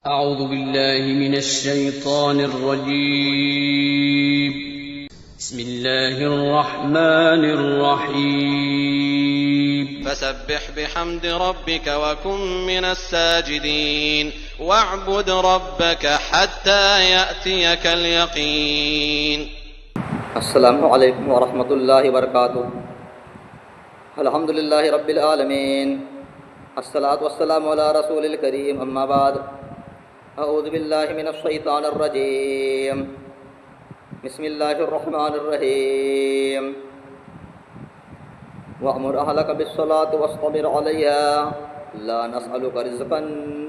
أعوذ بالله من الشيطان الرجيم. بسم الله الرحمن الرحيم. فسبح بحمد ربك وكن من الساجدين واعبد ربك حتى يأتيك اليقين. السلام علیکم ورحمۃ اللہ وبرکاتہ. الحمد للہ رب العالمین، الصلاۃ والسلام علی رسول الکریم، اما بعد، اعوذ باللہ من الشیطان الرجیم، بسم اللہ الرحمن الرحیم. وأمر أهلك بالصلاة واصطبر عليها لا نسألك رزقا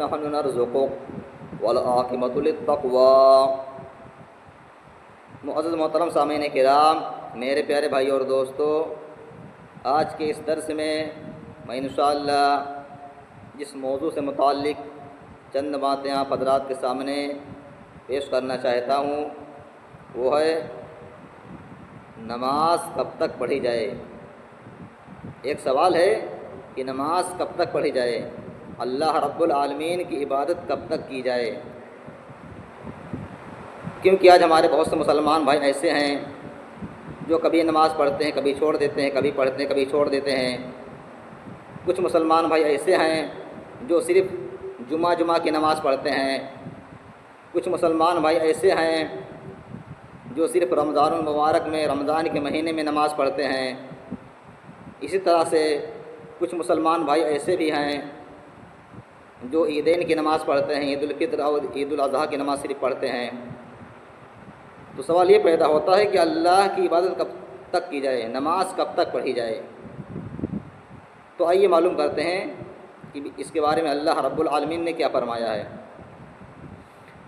نحن نرزقك والعاقبة للتقوى. معزز محترم سامعین کرام، میرے پیارے بھائی اور دوستو، آج کے اس درس میں انشاءاللہ جس موضوع سے متعلق چند باتیں آپ حضرات کے سامنے پیش کرنا چاہتا ہوں وہ ہے نماز کب تک پڑھی جائے. ایک سوال ہے کہ نماز کب تک پڑھی جائے، اللہ رب العالمین کی عبادت کب تک کی جائے. کیونکہ آج ہمارے بہت سے مسلمان بھائی ایسے ہیں جو کبھی نماز پڑھتے ہیں، کبھی چھوڑ دیتے ہیں، کبھی پڑھتے ہیں، کبھی چھوڑ دیتے ہیں. کچھ مسلمان بھائی ایسے ہیں جو صرف جمعہ کی نماز پڑھتے ہیں. کچھ مسلمان بھائی ایسے ہیں جو صرف رمضان المبارک میں، رمضان کے مہینے میں نماز پڑھتے ہیں. اسی طرح سے کچھ مسلمان بھائی ایسے بھی ہیں جو عیدین کی نماز پڑھتے ہیں، عید الفطر اور عید الاضحیٰ کی نماز صرف پڑھتے ہیں. تو سوال یہ پیدا ہوتا ہے کہ اللہ کی عبادت کب تک کی جائے، نماز کب تک پڑھی جائے. تو آئیے معلوم کرتے ہیں کہ اس کے بارے میں اللہ رب العالمین نے کیا فرمایا ہے.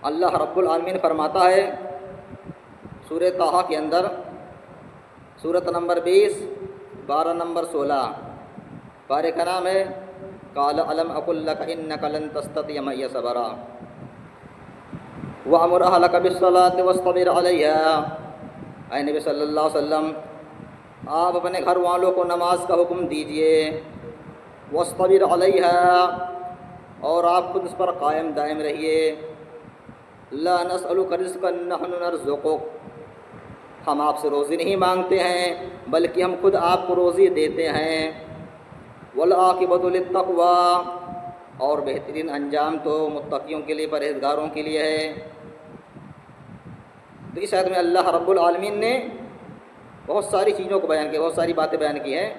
اللہ رب العالمین فرماتا ہے سورہ طٰہٰ کے اندر، سورۃ نمبر 20، 12 نمبر 16، پارے کا نام ہے قال الم اقل لک انک لن تستطیع معی صبرا وامر اہلک بالصلاۃ واصطبر علیہا. اے نبی صلی اللہ علیہ وسلم، آپ اپنے گھر والوں کو نماز کا حکم دیجئے، واصطبر علیہا، اور آپ خود اس پر قائم دائم رہیے. لا نسألک رزقا نحن نرزقک، ہم آپ سے روزی نہیں مانگتے ہیں بلکہ ہم خود آپ کو روزی دیتے ہیں. والعاقبۃ للتقویٰ، اور بہترین انجام تو متقیوں کے لیے، پرہیزگاروں کے لیے ہے. تو اس آیت میں اللہ رب العالمین نے بہت ساری چیزوں کو بیان کیا، بہت ساری باتیں بیان کی ہیں.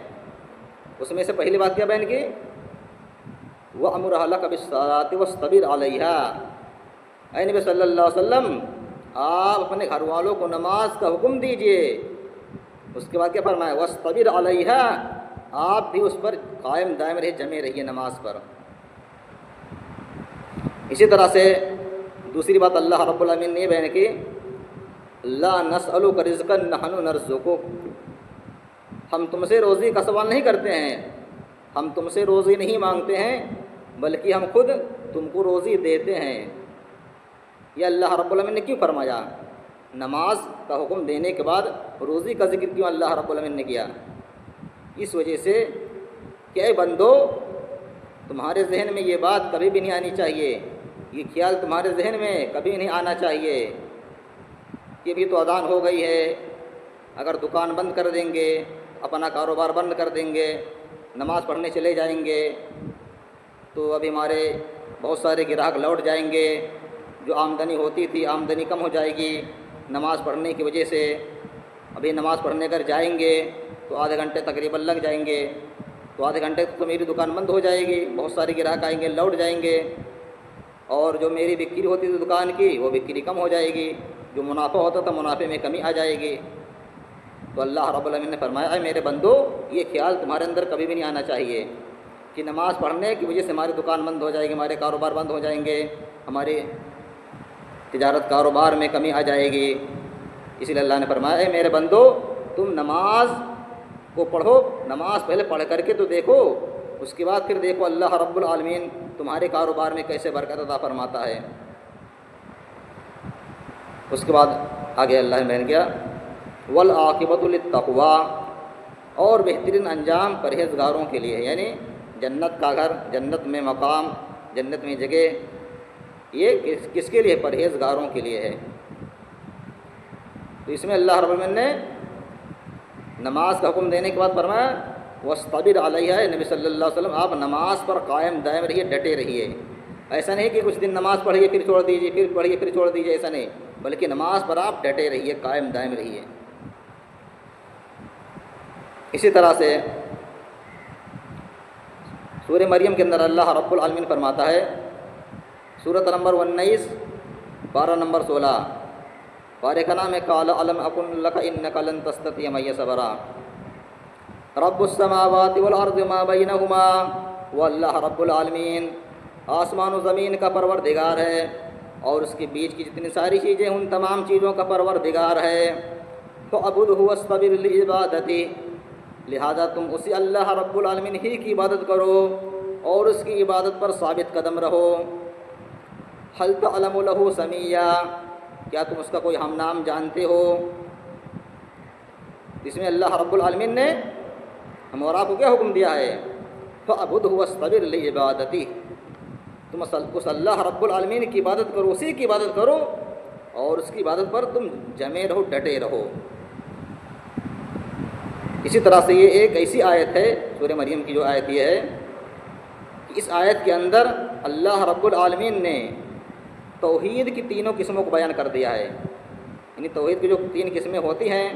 اس میں سے پہلی بات کیا بیان کی؟ وَأَمُرْ أَهْلَكَ بِالصَّلَاةِ وَاصْطَبِرْ عَلَيْهَا. اے نبی صلی اللہ علیہ وسلم، آپ اپنے گھر والوں کو نماز کا حکم دیجئے. اس کے بعد کیا فرمایا؟ وَاصْطَبِرْ عَلَيْهَا، آپ بھی اس پر قائم دائم رہے، جمے رہیے نماز پر. اسی طرح سے دوسری بات اللہ رب العالمین نے بیان کی، لا نسألک رزقا نحن نرزقک، ہم تم سے روزی کا سوال نہیں کرتے ہیں، ہم تم سے روزی نہیں مانگتے ہیں بلکہ ہم خود تم کو روزی دیتے ہیں. یہ اللہ رب العالمین نے کیوں فرمایا؟ نماز کا حکم دینے کے بعد روزی کا ذکر کیوں اللہ رب العالمین نے کیا؟ اس وجہ سے کہ اے بندو، تمہارے ذہن میں یہ بات کبھی بھی نہیں آنی چاہیے، یہ خیال تمہارے ذہن میں کبھی نہیں آنا چاہیے کہ بھی تو اذان ہو گئی ہے، اگر دکان بند کر دیں گے، اپنا کاروبار بند کر دیں گے، نماز پڑھنے چلے جائیں گے تو ابھی ہمارے بہت سارے گراہک لوٹ جائیں گے، جو آمدنی ہوتی تھی آمدنی کم ہو جائے گی نماز پڑھنے کی وجہ سے. ابھی نماز پڑھنے اگر جائیں گے تو آدھے گھنٹے تقریباً لگ جائیں گے، تو آدھے گھنٹے تو میری دکان بند ہو جائے گی، بہت سارے گراہک آئیں گے، لوٹ جائیں گے، اور جو میری بکری ہوتی تھی دکان کی وہ بکری کم ہو جائے گی، جو منافع ہوتا تھا منافع میں کمی آ جائے گی. تو اللہ رب العالمین نے فرمایا اے میرے بندو، یہ خیال تمہارے اندر کبھی بھی نہیں آنا چاہیے کہ نماز پڑھنے کی وجہ سے ہماری دکان بند ہو جائے گی، ہمارے کاروبار بند ہو جائیں گے، ہماری تجارت کاروبار میں کمی آ جائے گی. اسی لیے اللہ نے فرمایا اے میرے بندو، تم نماز کو پڑھو، نماز پہلے پڑھ کر کے تو دیکھو، اس کے بعد پھر دیکھو اللہ رب العالمین تمہارے کاروبار میں کیسے برکت عطا فرماتا ہے. اس کے بعد آگے اللہ نے بیان کیا والعاقبۃ للتقویٰ، اور بہترین انجام پرہیزگاروں کے لیے ہے، یعنی جنت کا گھر، جنت میں مقام، جنت میں جگہ یہ کس کے لیے؟ پرہیزگاروں کے لیے ہے۔ تو اس میں اللہ رب العالمین نے نماز کا حکم دینے کے بعد فرمایا وَاسْتَبِرْ عَلَيْهَا، نبی صلی اللہ علیہ وسلم آپ نماز پر قائم دائم رہیے، ڈٹے رہیے۔ ایسا نہیں کہ کچھ دن نماز پڑھیے پھر چھوڑ دیجیے، پھر پڑھیے پھر چھوڑ دیجیے، ایسا نہیں، بلکہ نماز پر آپ ڈٹے رہیے، قائم دائم رہیے۔ اسی طرح سے سورہ مریم کے اندر اللہ رب العالمین فرماتا ہے، سورۃ نمبر 19 پارہ نمبر 16، پارے کا نام ہے قال الم اکن لک انک لن تستطیع معی صبرا رب السماوات والارض ما بینہما، وہ اللہ رب العالمین آسمان و زمین کا پروردگار ہے اور اس کے بیچ کی جتنی ساری چیزیں ان تمام چیزوں کا پروردگار ہے۔ فاعبدہ واصطبر لعبادتہ، لہذا تم اسی اللہ رب العالمین ہی کی عبادت کرو اور اس کی عبادت پر ثابت قدم رہو۔ هل تعلم له سمیا، کیا تم اس کا کوئی ہم نام جانتے ہو؟ اس میں اللہ رب العالمین نے ہم اور آپ کو کیا حکم دیا ہے؟ فاعبدہ واصطبر لعبادتہ، تم اس اللہ رب العالمین کی عبادت کرو، اسی کی عبادت کرو اور اس کی عبادت پر تم جمے رہو، ڈٹے رہو۔ اسی طرح سے یہ ایک ایسی آیت ہے سورہ مریم کی جو آیت یہ ہے کہ اس آیت کے اندر اللہ رب العالمین نے توحید کی تینوں قسموں کو بیان کر دیا ہے۔ یعنی توحید کی جو 3 قسمیں ہوتی ہیں،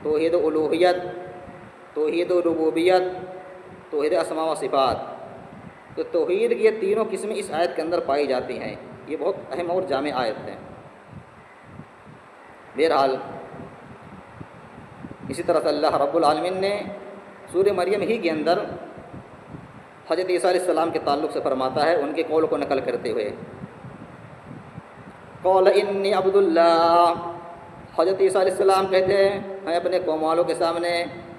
توحید الوہیت، توحید ربوبیت، توحید اسماء و صفات، تو توحید کی یہ تینوں قسمیں اس آیت کے اندر پائی جاتی ہیں۔ یہ بہت اہم اور جامع آیت ہے۔ بہرحال اسی طرح سے اللہ رب العالمین نے سورہ مریم ہی کے اندر حضرت عیسیٰ علیہ السلام کے تعلق سے فرماتا ہے، ان کے قول کو نقل کرتے ہوئے، قال انی عبد اللہ، حضرت عیسیٰ علیہ السلام کہتے ہیں اپنے قوم والوں کے سامنے،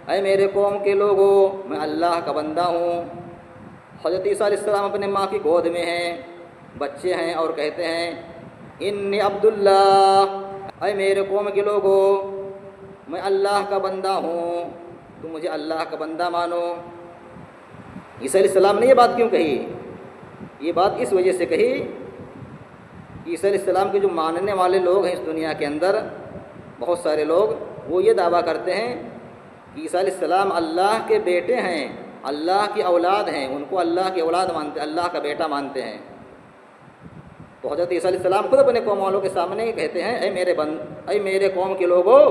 اے میرے قوم کے لوگوں، میں اللہ کا بندہ ہوں۔ حضرت عیسیٰ علیہ السلام اپنے ماں کی گود میں ہیں، بچے ہیں، اور کہتے ہیں انی عبد اللہ، اے میرے قوم کے لوگوں، میں اللہ کا بندہ ہوں، تم مجھے اللہ کا بندہ مانو۔ عیسیٰ علیہ السلام نے یہ بات کیوں کہی؟ یہ بات اس وجہ سے کہی کہ عیسیٰ علیہ السلام کے جو ماننے والے لوگ ہیں اس دنیا کے اندر، بہت سارے لوگ وہ یہ دعویٰ کرتے ہیں کہ عیسیٰ علیہ السلام اللہ کے بیٹے ہیں، اللہ کی اولاد ہیں، ان کو اللہ کی اولاد مانتے، اللہ کا بیٹا مانتے ہیں۔ تو حضرت عیسیٰ علیہ السلام خود اپنے قوم والوں کے سامنے کہتے ہیں، اے میرے قوم کے لوگوں،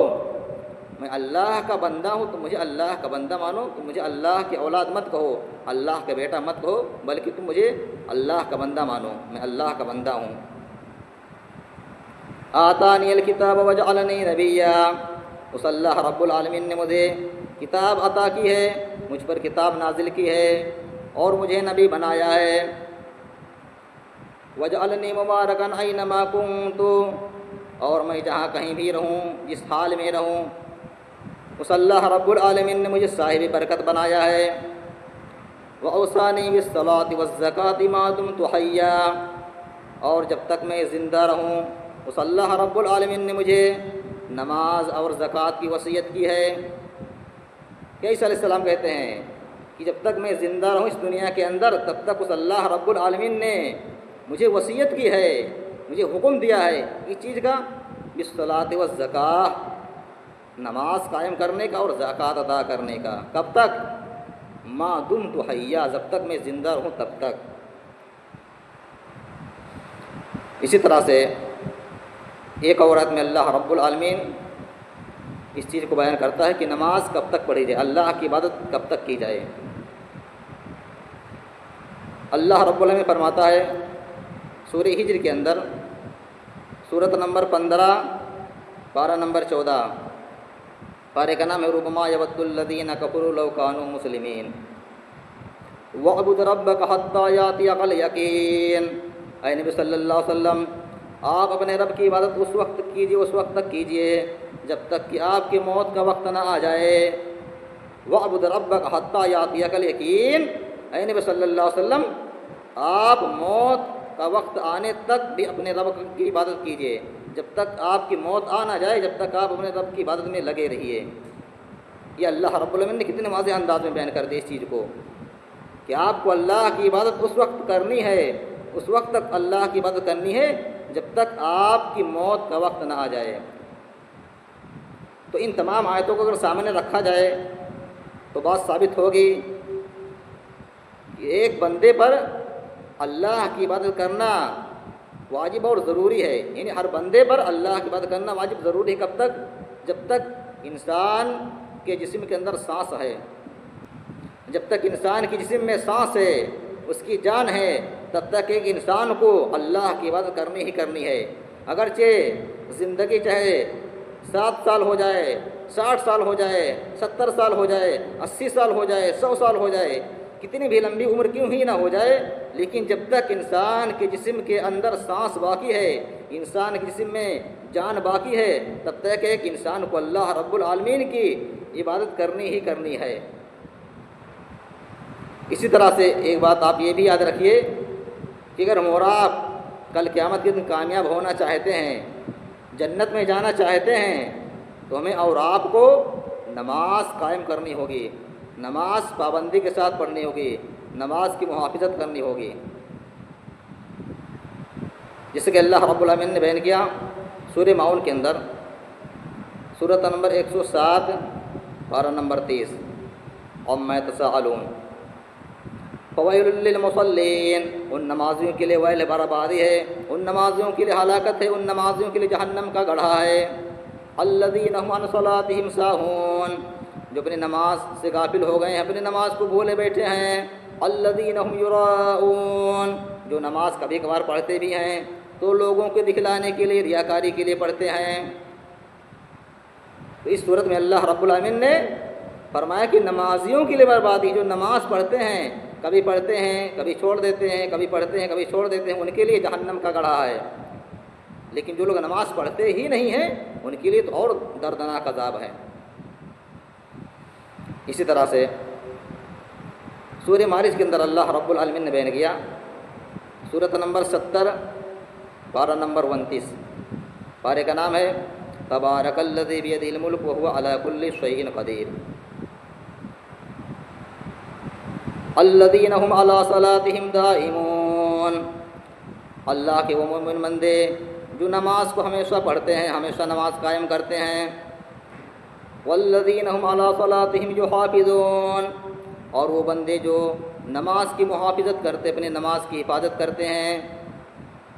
میں اللہ کا بندہ ہوں، تم مجھے اللہ کا بندہ مانو، تم مجھے اللہ کی اولاد مت کہو، اللہ کا بیٹا مت کہو، بلکہ تم مجھے اللہ کا بندہ مانو، میں اللہ کا بندہ ہوں۔ آتانی الکتاب وجعلنی نبیا، اس اللہ رب العالمین نے مجھے کتاب عطا کی ہے، مجھ پر کتاب نازل کی ہے اور مجھے نبی بنایا ہے۔ وجعلنی مبارکا اینما کنت، اور میں جہاں کہیں بھی رہوں، جس حال میں رہوں، اس اللہ رب العالمین نے مجھے صاحب برکت بنایا ہے۔ وأوصانی بالصلاۃ والزکاۃ ما دمت حیا، اور جب تک میں زندہ رہوں اس اللہ رب العالمین نے مجھے نماز اور زکوٰۃ کی وصیت کی ہے۔ عیسیٰ علیہ السلام کہتے ہیں کہ جب تک میں زندہ رہوں اس دنیا کے اندر، تب تک اس اللہ رب العالمین نے مجھے وصیت کی ہے، مجھے حکم دیا ہے اس چیز کا، بالصلاۃ والزکاۃ، نماز قائم کرنے کا اور زکوٰۃ ادا کرنے کا۔ کب تک؟ ما دمت حیا، جب تک میں زندہ رہوں تب تک۔ اسی طرح سے ایک اور آیت میں اللہ رب العالمین اس چیز کو بیان کرتا ہے کہ نماز کب تک پڑھی جائے، اللہ کی عبادت کب تک کی جائے۔ اللہ رب العالمین فرماتا ہے سورہ ہجر کے اندر، سورۃ نمبر 15 پارہ نمبر 14، پارے کا نام ہے ربما یود الذین کفروا لو کانوا مسلمین وَاعْبُدْ رَبَّكَ حَتَّى يَأْتِيَكَ الْيَقِينُ۔ اے نبی صلی اللہ علیہ وسلم، آپ اپنے رب کی عبادت اس وقت کیجیے، اس وقت تک کیجیے جب تک کہ آپ کی موت کا وقت نہ آ جائے۔ وَاعْبُدْ رَبَّكَ حَتَّى يَأْتِيَكَ الْيَقِينُ، اے نبی صلی اللہ علیہ وسلم، آپ موت کا وقت آنے تک بھی اپنے رب کی عبادت کیجیے، جب تک آپ کی موت آ نہ جائے، جب تک آپ اپنے رب کی عبادت میں لگے رہیے۔ یہ اللہ رب العالمین نے کتنے واضح انداز میں بیان کر دیا اس چیز کو کہ آپ کو اللہ کی عبادت اس وقت کرنی ہے اس وقت تک اللہ کی عبادت کرنی ہے جب تک آپ کی موت کا وقت نہ آ جائے۔ تو ان تمام آیتوں کو اگر سامنے رکھا جائے تو بات ثابت ہوگی کہ ایک بندے پر اللہ کی عبادت کرنا واجب اور ضروری ہے، یعنی ہر بندے پر اللہ کی عبادت کرنا واجب ضروری ہے۔ کب تک؟ جب تک انسان کے جسم کے اندر سانس ہے، جب تک انسان کے جسم میں سانس ہے، اس کی جان ہے، تب تک ایک انسان کو اللہ کی عبادت کرنی ہی کرنی ہے۔ اگرچہ زندگی چاہے 7 سال ہو جائے، 60 سال ہو جائے، 70 سال ہو جائے، 80 سال ہو جائے، 100 سال ہو جائے، کتنی بھی لمبی عمر کیوں ہی نہ ہو جائے، لیکن جب تک انسان کے جسم کے اندر سانس باقی ہے، انسان کے جسم میں جان باقی ہے، تب تک ایک انسان کو اللہ رب العالمین کی عبادت کرنی ہی کرنی ہے۔ اسی طرح سے ایک بات آپ یہ بھی یاد رکھیے کہ اگر ہم اور آپ کل قیامت کے دن کامیاب ہونا چاہتے ہیں، جنت میں جانا چاہتے ہیں، تو ہمیں اور آپ کو نماز قائم کرنی ہوگی، نماز پابندی کے ساتھ پڑھنی ہوگی، نماز کی محافظت کرنی ہوگی، جیسے کہ اللہ رب العالمین نے بیان کیا سورہ ماؤن کے اندر، سورۃ نمبر 107 پارہ نمبر 30، عما یتساءلون فویل للمصلین، ان نمازیوں کے لیے ویل بربادی ہے، ان نمازیوں کے لیے ہلاکت ہے، ان نمازیوں کے لیے جہنم کا گڑھا ہے، الذین هم عن صلاتهم ساہون، جو اپنی نماز سے غافل ہو گئے ہیں، اپنی نماز کو بھولے بیٹھے ہیں، الذین هم یراؤون، جو نماز کبھی کبھار پڑھتے بھی ہیں تو لوگوں کو دکھلانے کے لیے، ریاکاری کے لیے پڑھتے ہیں۔ تو اس صورت میں اللہ رب العالمین نے فرمایا کہ نمازیوں کے لیے بربادی، جو نماز پڑھتے ہیں، کبھی پڑھتے ہیں کبھی چھوڑ دیتے ہیں، کبھی پڑھتے ہیں کبھی چھوڑ دیتے ہیں، ان کے لیے جہنم کا گڑھا ہے۔ لیکن جو لوگ نماز پڑھتے ہی نہیں ہیں ان کے لیے تو اور دردناک عذاب ہے۔ اسی طرح سے سورہ معارج کے اندر اللہ رب العالمین نے بیان کیا، سورۃ نمبر 70 پارہ نمبر 29، پارے کا نام ہے تبارک الذی بیدہ الملک وہو علی کل شیء قدیر، الذین هم علی صلاتہم دائمون، اللہ کے وہ مومن بندے جو نماز کو ہمیشہ پڑھتے ہیں، ہمیشہ نماز قائم کرتے ہیں، والذین هم علی صلاتہم یحافظون، اور وہ بندے جو نماز کی محافظت کرتے، اپنی نماز کی حفاظت کرتے ہیں۔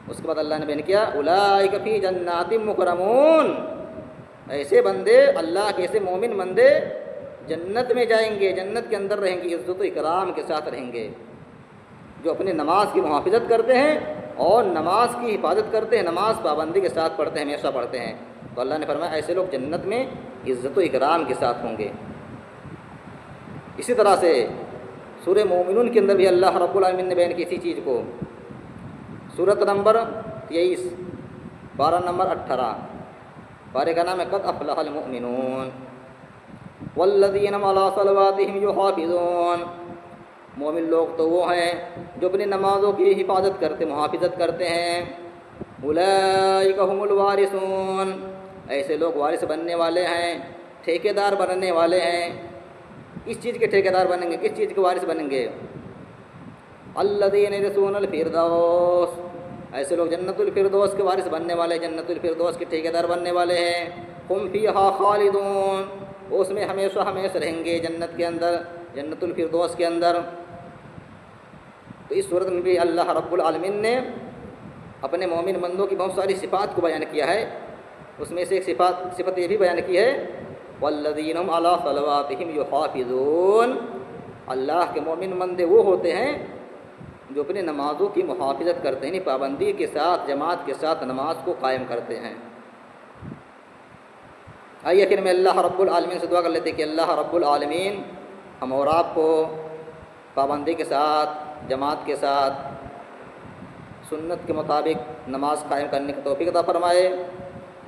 اس کے بعد اللہ نے بیان کیا اولئک فی جنات مکرمون، ایسے بندے، اللہ کے ایسے مومن بندے جنت میں جائیں گے، جنت کے اندر رہیں گے، عزت و اکرام کے ساتھ رہیں گے، جو اپنی نماز کی محافظت کرتے ہیں اور نماز کی حفاظت کرتے ہیں، نماز پابندی کے ساتھ پڑھتے ہیں، ہمیشہ پڑھتے ہیں، تو اللہ نے فرمایا ایسے لوگ جنت میں عزت و اکرام کے ساتھ ہوں گے۔ اسی طرح سے سورہ مومنون کے اندر بھی اللہ رب العالمین نے بیان کی اسی چیز کو، سورۃ نمبر 23 پارہ نمبر 18، پارے کا نام ہے قد افلح المؤمنون والذین هم علی صلواتہم یحافظون، مومن لوگ تو وہ ہیں جو اپنی نمازوں کی حفاظت کرتے، محافظت کرتے ہیں، اولئک هم الوارثون، ایسے لوگ وارث بننے والے ہیں، ٹھیکیدار بننے والے ہیں۔ کس چیز کے ٹھیکیدار بنیں گے، کس چیز کے وارث بنیں گے؟ الذین یرثون الفردوس، ایسے لوگ جنت الفردوس کے وارث بننے والے، جنت الفردوس کے ٹھیکیدار بننے والے ہیں۔ ہم فیہا خالدون، اس میں ہمیشہ ہمیشہ رہیں گے، جنت کے اندر، جنت الفردوس کے اندر۔ تو اس صورت میں بھی اللہ رب العالمین نے اپنے مومن بندوں کی بہت ساری صفات کو بیان کیا ہے، اس میں سے ایک صفت یہ بھی بیان کی ہے والذین هم علی صلواتہم یحافظون، اللہ کے مومن بندے وہ ہوتے ہیں جو اپنی نمازوں کی محافظت کرتے ہیں، پابندی کے ساتھ، جماعت کے ساتھ نماز کو قائم کرتے ہیں۔ آئیے پھر میں اللہ رب العالمین سے دعا کر لیتے کہ اللہ رب العالمین ہم اور آپ کو پابندی کے ساتھ، جماعت کے ساتھ، سنت کے مطابق نماز قائم کرنے کی توفیق عطا فرمائے،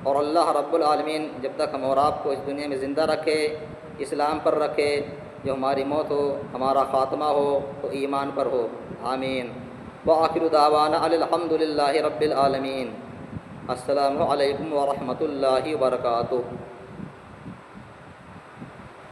اور اللہ رب العالمین جب تک ہم اور آپ کو اس دنیا میں زندہ رکھے، اسلام پر رکھے، جو ہماری موت ہو، ہمارا خاتمہ ہو تو ایمان پر ہو، آمین۔ وآخر دعوانا الحمد للہ رب العالمین۔ السلام علیکم ورحمۃ اللہ وبرکاتہ۔